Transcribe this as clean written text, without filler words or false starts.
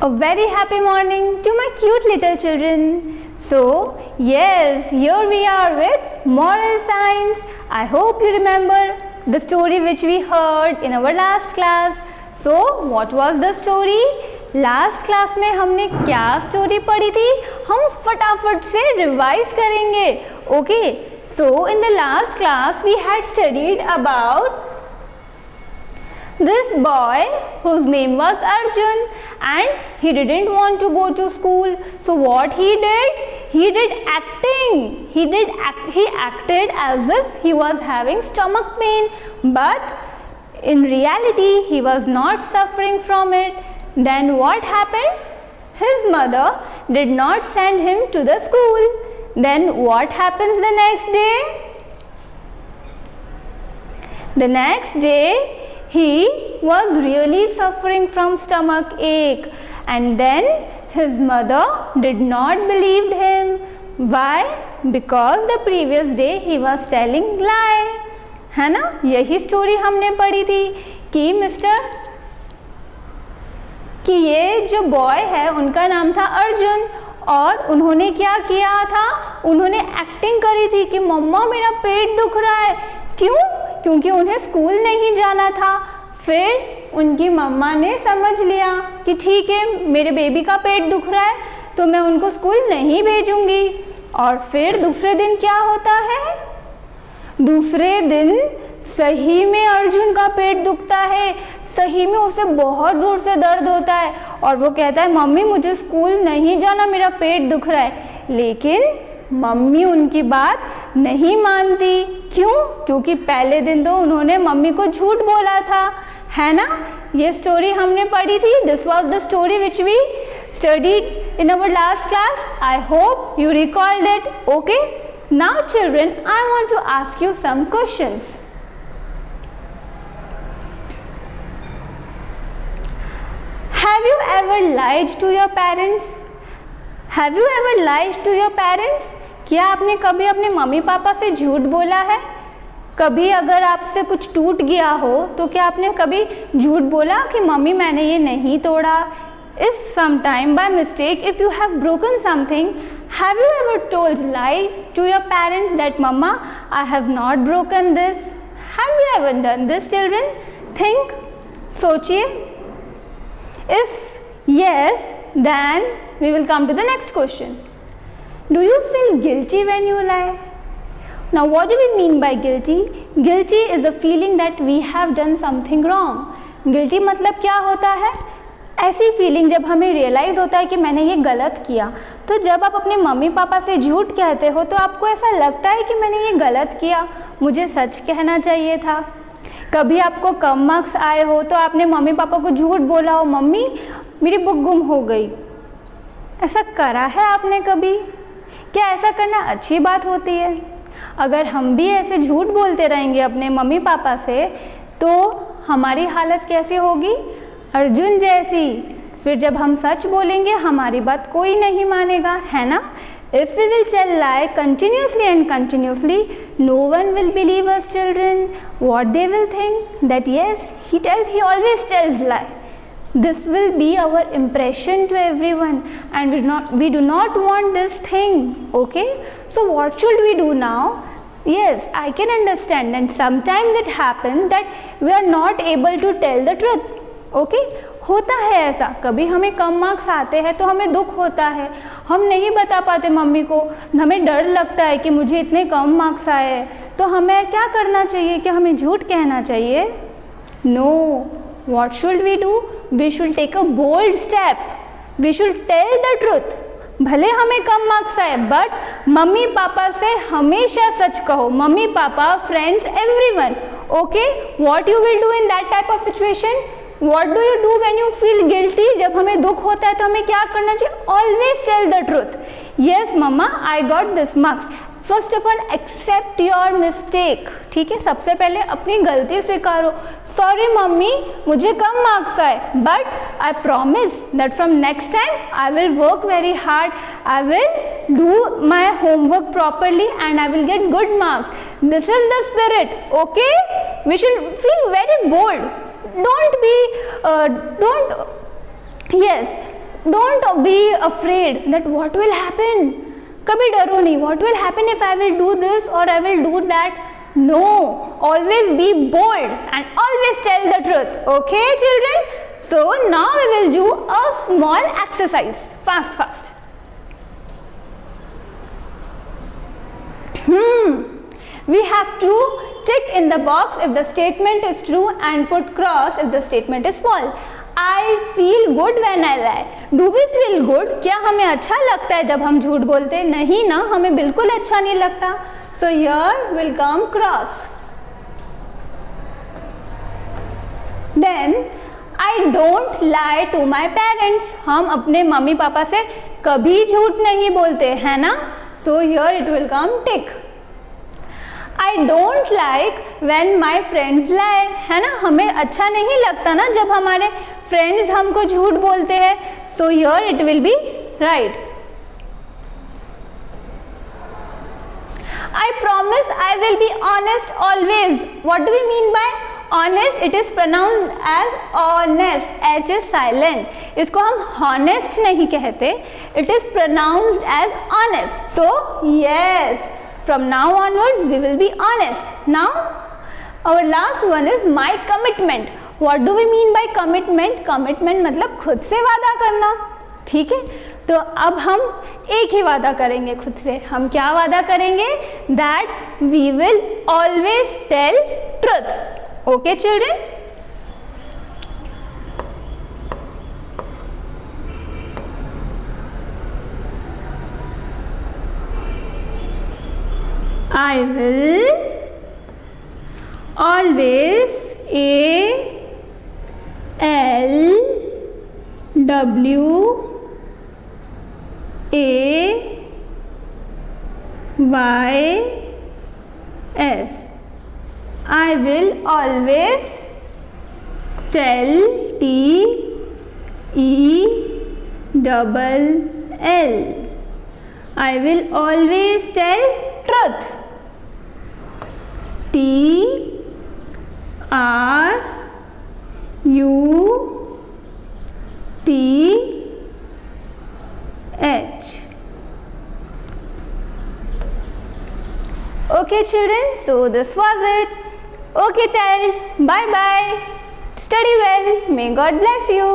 A very happy morning to my cute little children. So, yes, here we are with moral science. I hope you remember the story which we heard in our last class. So, what was the story? Last class में हमने क्या story पढ़ी थी? हम फटाफट से revise करेंगे. Okay, so in the last class we had studied about this boy whose name was Arjun and he didn't want to go to school. So what he did? He did acting. He acted as if he was having stomach pain, but in reality he was not suffering from it. Then what happened? His mother did not send him to the school. Then what happens the next day? The next day he was really suffering from stomach ache, and then his mother did not believe him. Why? Because the previous day he was telling lie. है ना, यही story हमने पढ़ी थी कि ये जो boy है उनका नाम था अर्जुन और उन्होंने क्या किया था? उन्होंने एक्टिंग करी थी कि मम्मा मेरा पेट दुख रहा है. क्यों? क्योंकि उन्हें स्कूल नहीं जाना था. फिर उनकी मम्मा ने समझ लिया कि ठीक है, मेरे बेबी का पेट दुख रहा है तो मैं उनको स्कूल नहीं भेजूंगी. और फिर दूसरे दिन क्या होता है? दूसरे दिन सही में अर्जुन का पेट दुखता है. सही में उसे बहुत ज़ोर से दर्द होता है और वो कहता है मम्मी मुझे स्कूल नहीं जाना, मेरा पेट दुख रहा है. लेकिन मम्मी उनकी बात नहीं मानती. क्यों? क्योंकि पहले दिन तो उन्होंने मम्मी को झूठ बोला था, है ना. ये स्टोरी हमने पढ़ी थी. This was the story which we studied in our last class. I hope you recalled it. Okay, now children I want to ask you some questions. Have you ever lied to your parents? Have you ever lied to your parents? क्या आपने कभी अपने mummy papa से झूठ बोला है? कभी अगर आपसे कुछ टूट गया हो तो क्या आपने कभी झूठ बोला कि मम्मी मैंने ये नहीं तोड़ा? If sometime by mistake if you have broken something, have you ever told lie to your parents that mama I have not broken this? Have you ever done this, children? Think, सोचिए. If yes, then we will come to the next question. Do you feel guilty when you lie? Now what do we mean by guilty? Guilty is the feeling that we have done something wrong. Guilty मतलब क्या होता है? ऐसी feeling जब हमें realise होता है कि मैंने ये गलत किया. तो जब आप अपने मम्मी पापा से झूठ कहते हो तो आपको ऐसा लगता है कि मैंने ये गलत किया, मुझे सच कहना चाहिए था. कभी आपको कम मार्क्स आए हो तो आपने मम्मी पापा को झूठ बोला हो, मम्मी मेरी बुक गुम हो गई. ऐसा करा है आपने कभी? क्या ऐसा करना अच्छी बात होती है? अगर हम भी ऐसे झूठ बोलते रहेंगे अपने मम्मी पापा से तो हमारी हालत कैसी होगी? अर्जुन जैसी. फिर जब हम सच बोलेंगे हमारी बात कोई नहीं मानेगा, है ना. If we will tell lie continuously and continuously, no one will believe us, children. What they will think? That yes, he always tells lie. This will be our impression to everyone, and we do not want this thing. Okay? So what should we do now? Yes, I can understand, and sometimes it happens that we are not able to tell the truth. Okay? होता है ऐसा. कभी हमें कम marks आते हैं तो हमें दुख होता है, हम नहीं बता पाते मम्मी को. हमें डर लगता है कि मुझे इतने कम मार्क्स आए हैं. तो हमें क्या करना चाहिए? कि हमें झूठ कहना चाहिए? No. What should we do? We should take a bold step. We should tell the truth. भले हमें कम मार्क्स आए बट मम्मी पापा से हमेशा सच कहो. Mummy papa, friends, everyone. Okay, what you will do in that type of situation? What do you do when you feel guilty? जब हमें दुख होता है तो हमें क्या करना चाहिए? Always tell the truth. Yes, mama, I got this marks. First of all, accept your mistake. ठीक है, सबसे पहले अपनी गलती स्वीकारो. Sorry मम्मी, मुझे कम मार्क्स आए, but I promise that from next time I will work very hard. I will do my homework properly and I will get good marks. This is the spirit. Okay? We should feel very bold. Don't be, yes, Don't be afraid that what will happen. कभी डरो नहीं. What will happen if I will do this or I will do that? No. Always be bold and always tell the truth. Okay, children? So now we will do a small exercise. Fast. We have to tick in the box if the statement is true and put cross if the statement is false. I feel good when I lie. Do we feel good? क्या हमें अच्छा लगता है जब हम झूठ बोलते हैं? नहीं ना, हमें बिल्कुल अच्छा नहीं लगता. So here will come cross. Then I don't lie to my parents. हम अपने मम्मी पापा से कभी झूठ नहीं बोलते, है ना? So here it will come tick. I don't like when my friends lie. है ना, हमें अच्छा नहीं लगता ना जब हमारे फ्रेंड्स हमको झूठ बोलते हैं. So here it will be right. I promise I will be honest always. What do we mean by honest? It is pronounced as honest. H is silent. इसको हम honest नहीं कहते. It is pronounced as honest. So yes, from now onwards we will be honest. Now our last one is my commitment. What do we mean by commitment? Commitment मतलब खुद से वादा करना. ठीक है, तो अब हम एक ही वादा करेंगे खुद से. हम क्या वादा करेंगे? That we will always tell truth. Okay, children? I will always ALWAYS. I will always tell TELL. I will always tell truth. TRUTH. Okay, children, so this was it. Okay, child, bye bye. Study well. May God bless you.